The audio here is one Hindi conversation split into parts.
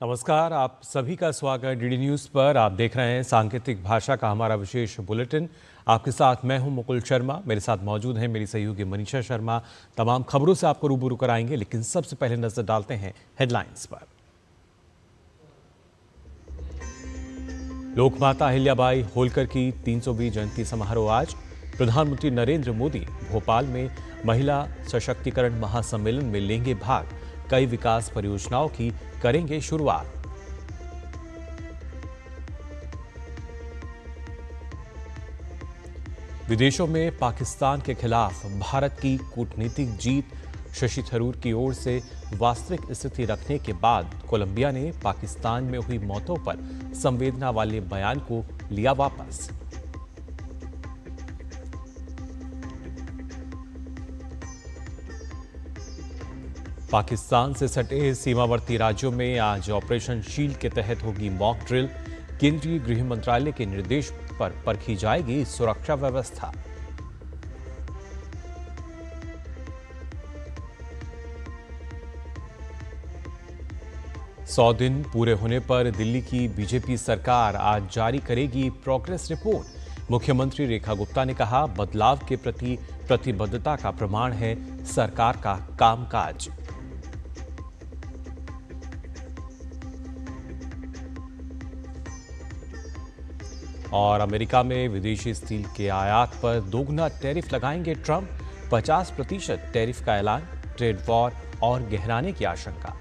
नमस्कार, आप सभी का स्वागत डीडी न्यूज़ पर। आप देख रहे हैं सांकेतिक भाषा का हमारा विशेष बुलेटिन। आपके साथ मैं हूं मुकुल शर्मा, मेरे साथ मौजूद हैं मेरी सहयोगी मनीषा शर्मा। तमाम खबरों से आपको रूबरू कराएंगे, लेकिन सबसे पहले नजर डालते हैं हेडलाइंस पर। लोकमाता अहिल्याबाई होलकर की 320 जयंती समारोह आज। प्रधानमंत्री नरेंद्र मोदी भोपाल में महिला सशक्तिकरण महासम्मेलन में लेंगे भाग। कई विकास परियोजनाओं की करेंगे शुरुआत। विदेशों में पाकिस्तान के खिलाफ भारत की कूटनीतिक जीत। शशि थरूर की ओर से वास्तविक स्थिति रखने के बाद कोलंबिया ने पाकिस्तान में हुई मौतों पर संवेदना वाले बयान को लिया वापस। पाकिस्तान से सटे सीमावर्ती राज्यों में आज ऑपरेशन शील्ड के तहत होगी मॉक ड्रिल। केंद्रीय गृह मंत्रालय के निर्देश पर परखी जाएगी सुरक्षा व्यवस्था। सौ दिन पूरे होने पर दिल्ली की बीजेपी सरकार आज जारी करेगी प्रोग्रेस रिपोर्ट। मुख्यमंत्री रेखा गुप्ता ने कहा, बदलाव के प्रति प्रतिबद्धता का प्रमाण है सरकार का कामकाज। और अमेरिका में विदेशी स्टील के आयात पर दोगुना टैरिफ लगाएंगे ट्रंप। 50% टैरिफ का ऐलान। ट्रेड वॉर और गहराने की आशंका।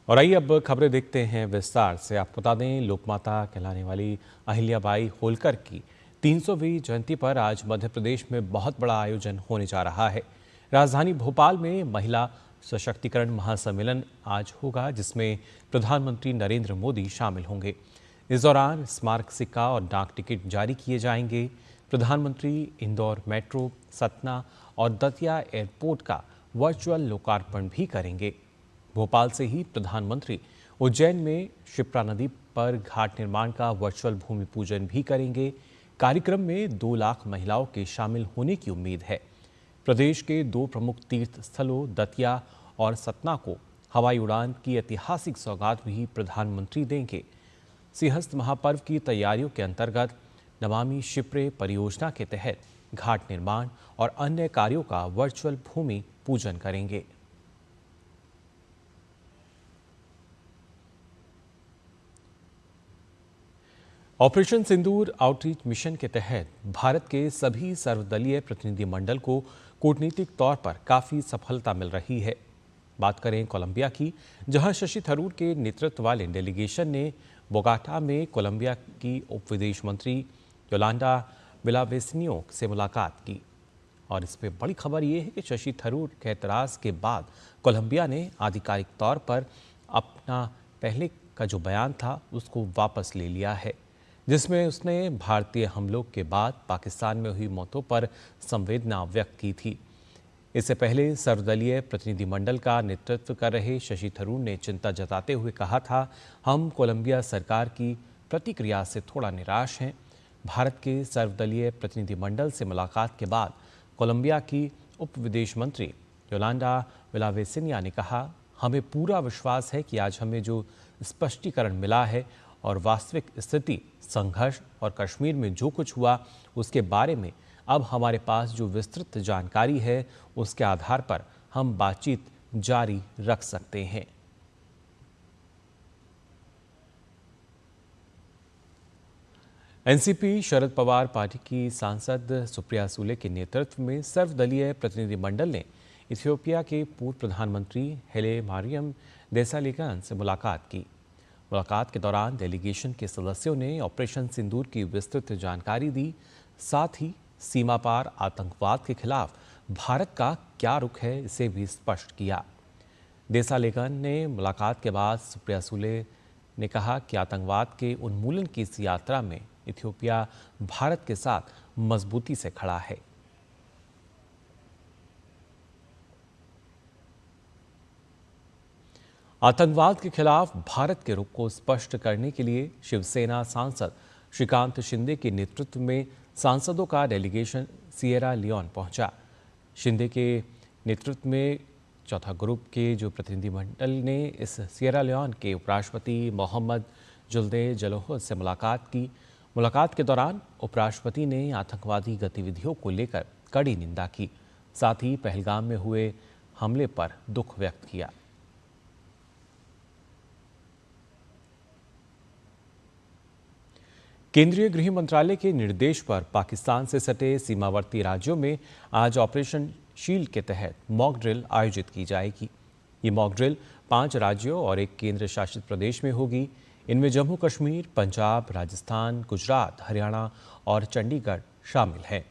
और आइए अब खबरें देखते हैं विस्तार से। आपको बता दें, लोकमाता कहलाने वाली अहिल्याबाई होलकर की 300वीं जयंती पर आज मध्य प्रदेश में बहुत बड़ा आयोजन होने जा रहा है। राजधानी भोपाल में महिला सशक्तिकरण महासम्मेलन आज होगा, जिसमें प्रधानमंत्री नरेंद्र मोदी शामिल होंगे। इस दौरान स्मारक सिक्का और डाक टिकट जारी किए जाएंगे। प्रधानमंत्री इंदौर मेट्रो, सतना और दतिया एयरपोर्ट का वर्चुअल लोकार्पण भी करेंगे। भोपाल से ही प्रधानमंत्री उज्जैन में शिप्रा नदी पर घाट निर्माण का वर्चुअल भूमि पूजन भी करेंगे। कार्यक्रम में 2 लाख महिलाओं के शामिल होने की उम्मीद है। प्रदेश के 2 प्रमुख तीर्थ स्थलों दतिया और सतना को हवाई उड़ान की ऐतिहासिक सौगात भी प्रधानमंत्री देंगे। सिंहस्थ महापर्व की तैयारियों के अंतर्गत नमामि शिप्रे परियोजना के तहत घाट निर्माण और अन्य कार्यों का वर्चुअल भूमि पूजन करेंगे। ऑपरेशन सिंदूर आउटरीच मिशन के तहत भारत के सभी सर्वदलीय प्रतिनिधिमंडल को कूटनीतिक तौर पर काफी सफलता मिल रही है। बात करें कोलंबिया की, जहां शशि थरूर के नेतृत्व वाले डेलीगेशन ने बोगोटा में कोलंबिया की उप विदेश मंत्री योलांडा विलावेसिनियो से मुलाकात की। और इसमें बड़ी खबर यह है कि शशि थरूर के एतराज़ के बाद कोलंबिया ने आधिकारिक तौर पर अपना पहले का जो बयान था उसको वापस ले लिया है, जिसमें उसने भारतीय हमलों के बाद पाकिस्तान में हुई मौतों पर संवेदना व्यक्त की थी। इससे पहले सर्वदलीय प्रतिनिधिमंडल का नेतृत्व कर रहे शशि थरूर ने चिंता जताते हुए कहा था, हम कोलंबिया सरकार की प्रतिक्रिया से थोड़ा निराश हैं। भारत के सर्वदलीय प्रतिनिधिमंडल से मुलाकात के बाद कोलंबिया की उप विदेश मंत्री योलांडा विलावेसिनिया ने कहा, हमें पूरा विश्वास है कि आज हमें जो स्पष्टीकरण मिला है और वास्तविक स्थिति, संघर्ष और कश्मीर में जो कुछ हुआ उसके बारे में अब हमारे पास जो विस्तृत जानकारी है उसके आधार पर हम बातचीत जारी रख सकते हैं। एनसीपी शरद पवार पार्टी की सांसद सुप्रिया सूले के नेतृत्व में सर्वदलीय प्रतिनिधिमंडल ने इथियोपिया के पूर्व प्रधानमंत्री हेले मारियम देसालेगान से मुलाकात की। मुलाकात के दौरान डेलीगेशन के सदस्यों ने ऑपरेशन सिंदूर की विस्तृत जानकारी दी। साथ ही सीमा पार आतंकवाद के खिलाफ भारत का क्या रुख है इसे भी स्पष्ट किया। देसालेगान ने मुलाकात के बाद सुप्रिया सूले ने कहा कि आतंकवाद के उन्मूलन की इस यात्रा में इथियोपिया भारत के साथ मजबूती से खड़ा है। आतंकवाद के खिलाफ भारत के रुख को स्पष्ट करने के लिए शिवसेना सांसद श्रीकांत शिंदे के नेतृत्व में सांसदों का डेलीगेशन सिएरा लियोन पहुंचा। शिंदे के नेतृत्व में चौथा ग्रुप के जो प्रतिनिधिमंडल ने इस सिएरा लियोन के उपराष्ट्रपति मोहम्मद जुल्दे जलोह से मुलाकात की। मुलाकात के दौरान उपराष्ट्रपति ने आतंकवादी गतिविधियों को लेकर कड़ी निंदा की। साथ ही पहलगाम में हुए हमले पर दुख व्यक्त किया। केंद्रीय गृह मंत्रालय के निर्देश पर पाकिस्तान से सटे सीमावर्ती राज्यों में आज ऑपरेशन शील्ड के तहत मॉक ड्रिल आयोजित की जाएगी। ये मॉक ड्रिल 5 राज्यों और एक केंद्र शासित प्रदेश में होगी। इनमें जम्मू कश्मीर, पंजाब, राजस्थान, गुजरात, हरियाणा और चंडीगढ़ शामिल हैं।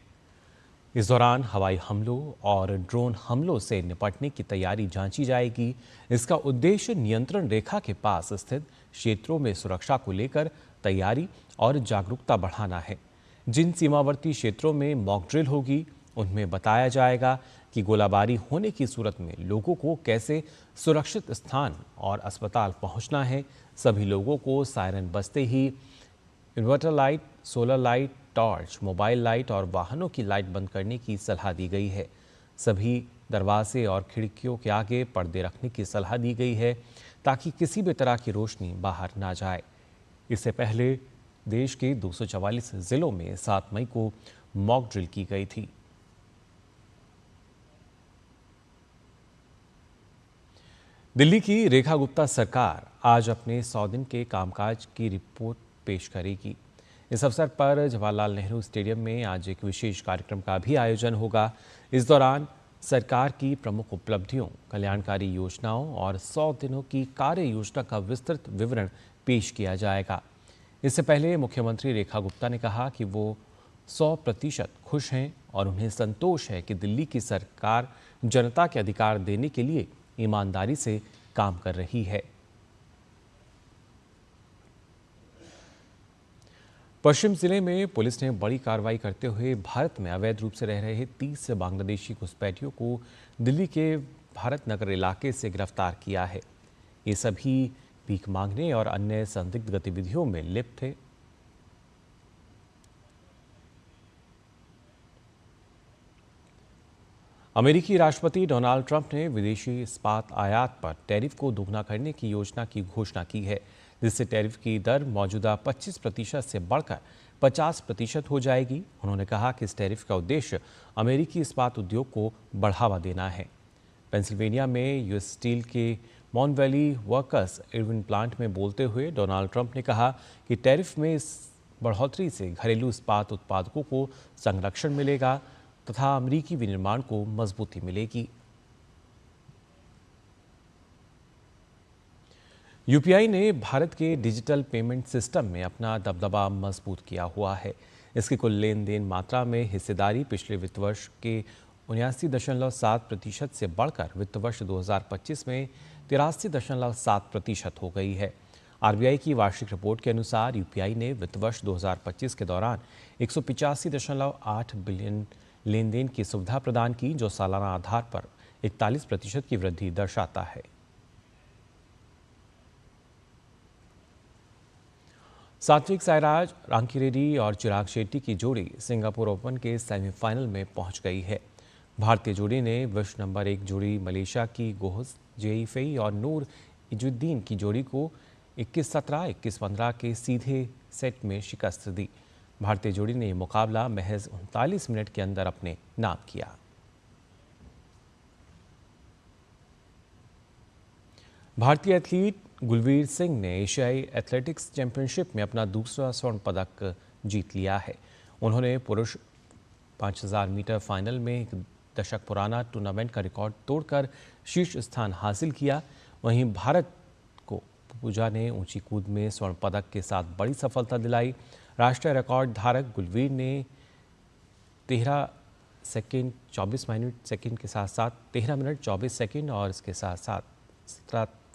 इस दौरान हवाई हमलों और ड्रोन हमलों से निपटने की तैयारी जांची जाएगी। इसका उद्देश्य नियंत्रण रेखा के पास स्थित क्षेत्रों में सुरक्षा को लेकर तैयारी और जागरूकता बढ़ाना है। जिन सीमावर्ती क्षेत्रों में मॉक ड्रिल होगी, उनमें बताया जाएगा कि गोलाबारी होने की सूरत में लोगों को कैसे सुरक्षित स्थान और अस्पताल पहुंचना है। सभी लोगों को सायरन बजते ही inverter light, solar light, torch, mobile light और वाहनों की लाइट बंद करने की सलाह दी गई है। सभी दरवाजे और खिड़कियों के आगे पर्दे रखने की सलाह दी गई है ताकि किसी भी तरह की रोशनी बाहर ना जाए। इससे पहले देश के 244 जिलों में 7 मई को मॉक ड्रिल की गई थी। दिल्ली की रेखा गुप्ता सरकार आज अपने 100 दिन के कामकाज की रिपोर्ट पेश करेगी। इस अवसर पर जवाहरलाल नेहरू स्टेडियम में आज एक विशेष कार्यक्रम का भी आयोजन होगा। इस दौरान सरकार की प्रमुख उपलब्धियों, कल्याणकारी योजनाओं और 100 दिनों की कार्य योजना का विस्तृत विवरण पेश किया जाएगा। इससे पहले मुख्यमंत्री रेखा गुप्ता ने कहा कि वो 100% खुश हैं और उन्हें संतोष है कि दिल्ली की सरकार जनता के अधिकार देने के लिए ईमानदारी से काम कर रही है। पश्चिम जिले में पुलिस ने बड़ी कार्रवाई करते हुए भारत में अवैध रूप से रह रहे 30 बांग्लादेशी घुसपैठियों को दिल्ली के भारत नगर इलाके से गिरफ्तार किया है। ये सभी भीख मांगने और अन्य संदिग्ध गतिविधियों में लिप्त थे। अमेरिकी राष्ट्रपति डोनाल्ड ट्रंप ने विदेशी इस्पात आयात पर टैरिफ को दोगुना करने की योजना की घोषणा की है, जिससे टैरिफ की दर मौजूदा 25% से बढ़कर 50% हो जाएगी। उन्होंने कहा कि इस टैरिफ का उद्देश्य अमेरिकी इस्पात उद्योग को बढ़ावा देना है। पेंसिल्वेनिया में यूएस स्टील के मॉन वैली वर्कर्स इरविन प्लांट में बोलते हुए डोनाल्ड ट्रंप ने कहा कि टैरिफ में इस बढ़ोतरी से घरेलू इस्पात उत्पादकों को संरक्षण मिलेगा तथा अमेरिकी विनिर्माण को मजबूती मिलेगी। यूपीआई ने भारत के डिजिटल पेमेंट सिस्टम में अपना दबदबा मजबूत किया हुआ है। इसकी कुल लेन देन मात्रा में हिस्सेदारी पिछले वित्त वर्ष के 79.7% से बढ़कर वित्त वर्ष 2025 में 83.7% हो गई है। आरबीआई की वार्षिक रिपोर्ट के अनुसार यूपीआई ने वित्त वर्ष 2025 के दौरान 185.8 बिलियन लेन देन की सुविधा प्रदान की, जो सालाना आधार पर 41% की वृद्धि दर्शाता है। सात्विक साईराज रांकिरेड्डी और चिराग शेट्टी की जोड़ी सिंगापुर ओपन के सेमीफाइनल में पहुंच गई है। भारतीय जोड़ी ने विश्व नंबर 1 जोड़ी मलेशिया की गोहस जेईफेई और नूर इजुद्दीन की जोड़ी को 21-17, 21-15 के सीधे सेट में शिकस्त दी। भारतीय जोड़ी ने मुकाबला महज 39 मिनट के अंदर अपने नाम किया। भारतीय एथलीट गुलवीर सिंह ने एशियाई एथलेटिक्स चैंपियनशिप में अपना दूसरा स्वर्ण पदक जीत लिया है। उन्होंने पुरुष 5000 मीटर फाइनल में एक दशक पुराना टूर्नामेंट का रिकॉर्ड तोड़कर शीर्ष स्थान हासिल किया। वहीं भारत को पूजा ने ऊंची कूद में स्वर्ण पदक के साथ बड़ी सफलता दिलाई। राष्ट्रीय रिकॉर्ड धारक गुलवीर ने 13 सेकंड 24 सेकंड के साथ साथ 13 मिनट 24 सेकंड और इसके साथ साथ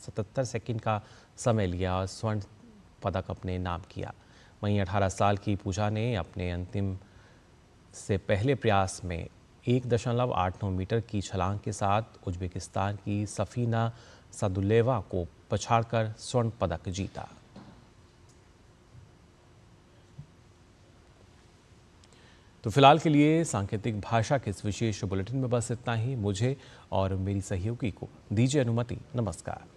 77 सेकंड का समय लिया और स्वर्ण पदक अपने नाम किया। वहीं 18 साल की पूजा ने अपने अंतिम से पहले प्रयास में 1.89 मीटर की छलांग के साथ उज्बेकिस्तान की सफीना सादुल्लेवा को पछाड़कर स्वर्ण पदक जीता। तो फिलहाल के लिए सांकेतिक भाषा के इस विशेष बुलेटिन में बस इतना ही। मुझे और मेरी सहयोगी को दीजिए अनुमति। नमस्कार।